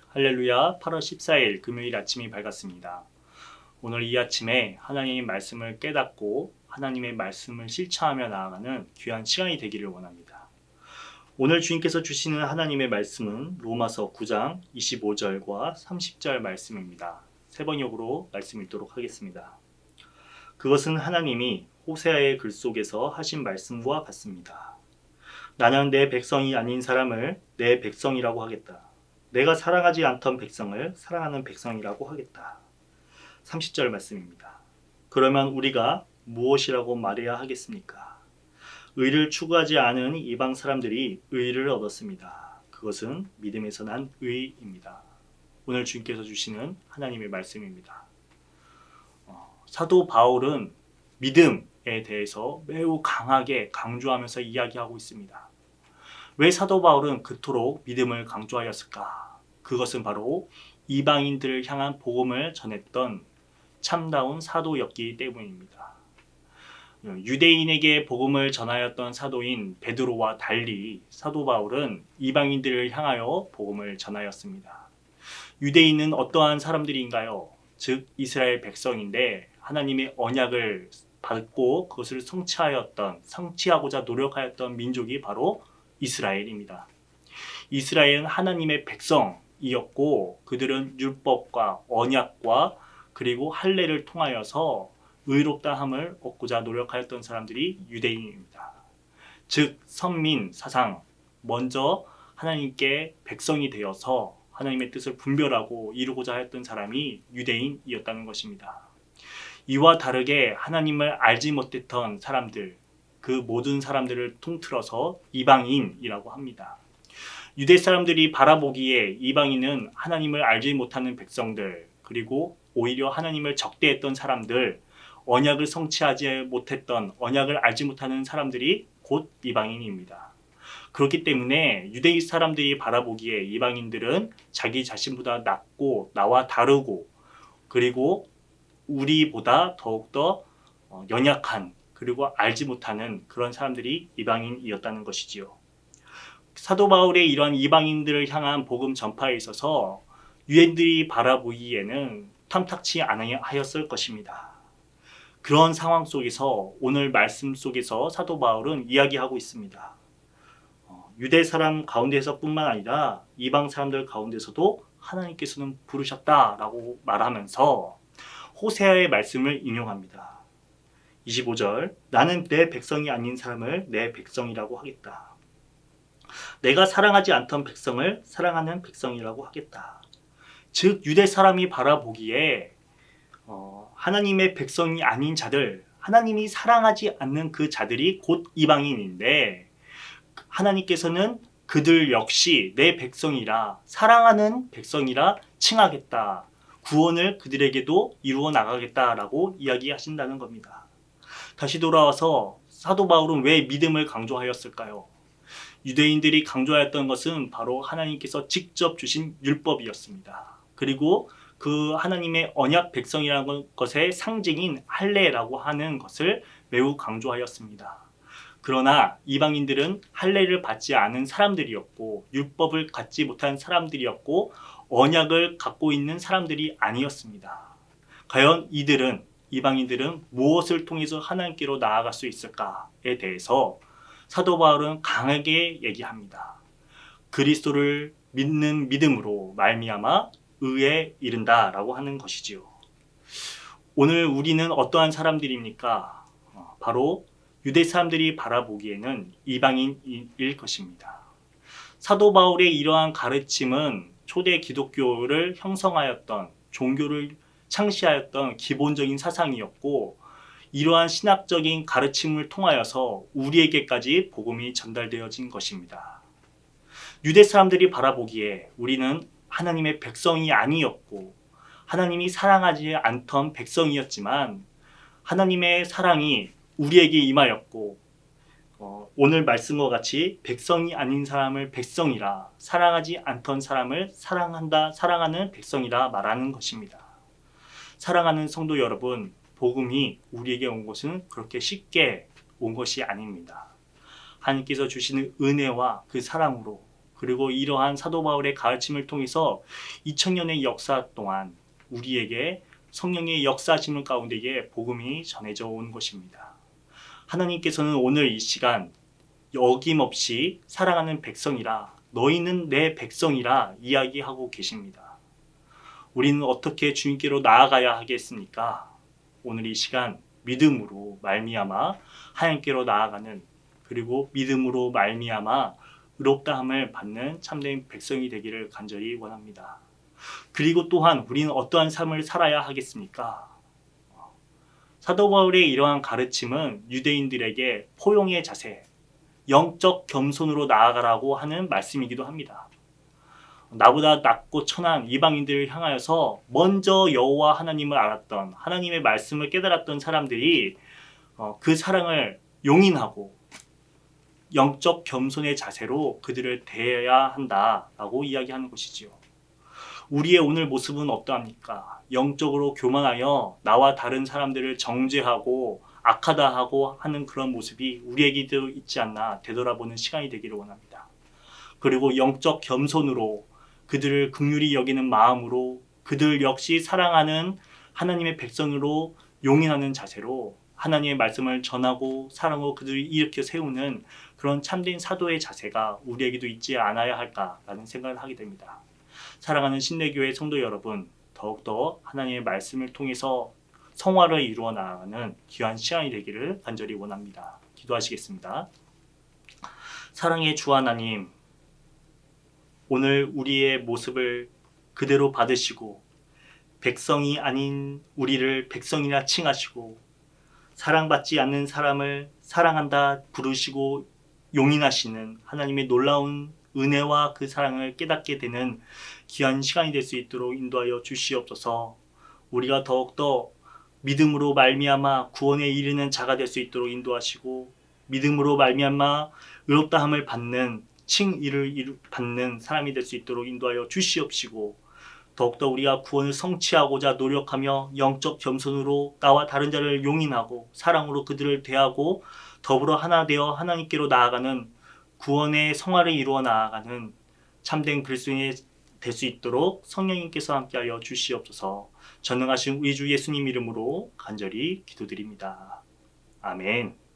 할렐루야, 8월 14일 금요일 아침이 밝았습니다. 오늘 이 아침에 하나님의 말씀을 깨닫고 하나님의 말씀을 실천하며 나아가는 귀한 시간이 되기를 원합니다. 오늘 주님께서 주시는 하나님의 말씀은 로마서 9장 25절과 30절 말씀입니다. 세 번역으로 말씀 읽도록 하겠습니다. 그것은 하나님이 호세아의 글 속에서 하신 말씀과 같습니다. 나는 내 백성이 아닌 사람을 내 백성이라고 하겠다. 내가 사랑하지 않던 백성을 사랑하는 백성이라고 하겠다. 30절 말씀입니다. 그러면 우리가 무엇이라고 말해야 하겠습니까? 의를 추구하지 않은 이방 사람들이 의를 얻었습니다. 그것은 믿음에서 난 의입니다. 오늘 주님께서 주시는 하나님의 말씀입니다. 사도 바울은 믿음에 대해서 매우 강하게 강조하면서 이야기하고 있습니다. 왜 사도 바울은 그토록 믿음을 강조하였을까? 그것은 바로 이방인들을 향한 복음을 전했던 참다운 사도였기 때문입니다. 유대인에게 복음을 전하였던 사도인 베드로와 달리 사도 바울은 이방인들을 향하여 복음을 전하였습니다. 유대인은 어떠한 사람들인가요? 즉 이스라엘 백성인데 하나님의 언약을 받고 그것을 성취하고자 노력하였던 민족이 바로 이스라엘입니다. 이스라엘은 하나님의 백성이었고 그들은 율법과 언약과 그리고 할례를 통하여서 의롭다함을 얻고자 노력하였던 사람들이 유대인입니다. 즉 선민 사상 먼저 하나님께 백성이 되어서 하나님의 뜻을 분별하고 이루고자 하였던 사람이 유대인이었다는 것입니다. 이와 다르게 하나님을 알지 못했던 사람들, 그 모든 사람들을 통틀어서 이방인이라고 합니다. 유대 사람들이 바라보기에 이방인은 하나님을 알지 못하는 백성들, 그리고 오히려 하나님을 적대했던 사람들, 언약을 성취하지 못했던, 언약을 알지 못하는 사람들이 곧 이방인입니다. 그렇기 때문에 유대 사람들이 바라보기에 이방인들은 자기 자신보다 낮고 나와 다르고 그리고 우리보다 더욱더 연약한 그리고 알지 못하는 그런 사람들이 이방인이었다는 것이지요. 사도 바울의 이러한 이방인들을 향한 복음 전파에 있어서 유대인들이 바라보기에는 탐탁치 않았을 것입니다. 그런 상황 속에서 오늘 말씀 속에서 사도 바울은 이야기하고 있습니다. 유대 사람 가운데서 뿐만 아니라 이방 사람들 가운데서도 하나님께서는 부르셨다라고 말하면서 호세아의 말씀을 인용합니다. 25절 나는 내 백성이 아닌 사람을 내 백성이라고 하겠다. 내가 사랑하지 않던 백성을 사랑하는 백성이라고 하겠다. 즉 유대 사람이 바라보기에 하나님의 백성이 아닌 자들, 하나님이 사랑하지 않는 그 자들이 곧 이방인인데 하나님께서는 그들 역시 내 백성이라 사랑하는 백성이라 칭하겠다. 구원을 그들에게도 이루어 나가겠다라고 이야기하신다는 겁니다. 다시 돌아와서 사도 바울은 왜 믿음을 강조하였을까요? 유대인들이 강조하였던 것은 바로 하나님께서 직접 주신 율법이었습니다. 그리고 그 하나님의 언약 백성이라는 것의 상징인 할례라고 하는 것을 매우 강조하였습니다. 그러나 이방인들은 할례를 받지 않은 사람들이었고 율법을 갖지 못한 사람들이었고 언약을 갖고 있는 사람들이 아니었습니다. 과연 이방인들은 무엇을 통해서 하나님께로 나아갈 수 있을까에 대해서 사도 바울은 강하게 얘기합니다. 그리스도를 믿는 믿음으로 말미암아 의에 이른다라고 하는 것이지요. 오늘 우리는 어떠한 사람들입니까? 바로 유대 사람들이 바라보기에는 이방인일 것입니다. 사도 바울의 이러한 가르침은 초대 기독교를 형성하였던 종교를 창시하였던 기본적인 사상이었고 이러한 신학적인 가르침을 통하여서 우리에게까지 복음이 전달되어진 것입니다. 유대 사람들이 바라보기에 우리는 하나님의 백성이 아니었고 하나님이 사랑하지 않던 백성이었지만 하나님의 사랑이 우리에게 임하였고 오늘 말씀과 같이 백성이 아닌 사람을 백성이라 사랑하지 않던 사람을 사랑하는 백성이라 말하는 것입니다. 사랑하는 성도 여러분, 복음이 우리에게 온 것은 그렇게 쉽게 온 것이 아닙니다. 하나님께서 주시는 은혜와 그 사랑으로 그리고 이러한 사도 바울의 가르침을 통해서 2000년의 역사 동안 우리에게 성령의 역사하심을 가운데에 복음이 전해져 온 것입니다. 하나님께서는 오늘 이 시간 어김없이 사랑하는 백성이라, 너희는 내 백성이라 이야기하고 계십니다. 우리는 어떻게 주님께로 나아가야 하겠습니까? 오늘 이 시간 믿음으로 말미암아 하나님께로 나아가는, 그리고 믿음으로 말미암아 의롭다함을 받는 참된 백성이 되기를 간절히 원합니다. 그리고 또한 우리는 어떠한 삶을 살아야 하겠습니까? 사도 바울의 이러한 가르침은 유대인들에게 포용의 자세, 영적 겸손으로 나아가라고 하는 말씀이기도 합니다. 나보다 낮고 천한 이방인들을 향하여서 먼저 여호와 하나님을 알았던, 하나님의 말씀을 깨달았던 사람들이 그 사랑을 용인하고 영적 겸손의 자세로 그들을 대해야 한다라고 이야기하는 것이지요. 우리의 오늘 모습은 어떠합니까? 영적으로 교만하여 나와 다른 사람들을 정죄하고 악하다 하고 하는 그런 모습이 우리에게도 있지 않나 되돌아보는 시간이 되기를 원합니다. 그리고 영적 겸손으로 그들을 긍휼히 여기는 마음으로 그들 역시 사랑하는 하나님의 백성으로 용인하는 자세로 하나님의 말씀을 전하고 사랑하고 그들을 일으켜 세우는 그런 참된 사도의 자세가 우리에게도 있지 않아야 할까라는 생각을 하게 됩니다. 사랑하는 신내교회 성도 여러분, 더욱더 하나님의 말씀을 통해서 성화를 이루어 나가는 귀한 시간이 되기를 간절히 원합니다. 기도하시겠습니다. 사랑의 주 하나님, 오늘 우리의 모습을 그대로 받으시고 백성이 아닌 우리를 백성이라 칭하시고 사랑받지 않는 사람을 사랑한다 부르시고 용인하시는 하나님의 놀라운 은혜와 그 사랑을 깨닫게 되는 귀한 시간이 될 수 있도록 인도하여 주시옵소서. 우리가 더욱더 믿음으로 말미암아 구원에 이르는 자가 될 수 있도록 인도하시고 믿음으로 말미암아 의롭다함을 받는 칭의를 받는 사람이 될 수 있도록 인도하여 주시옵시고 더욱더 우리가 구원을 성취하고자 노력하며 영적 겸손으로 나와 다른 자를 용인하고 사랑으로 그들을 대하고 더불어 하나 되어 하나님께로 나아가는 구원의 성화를 이루어 나아가는 참된 그리스도인이 될 수 있도록 성령님께서 함께하여 주시옵소서. 전능하신 우리 주 예수님 이름으로 간절히 기도드립니다. 아멘.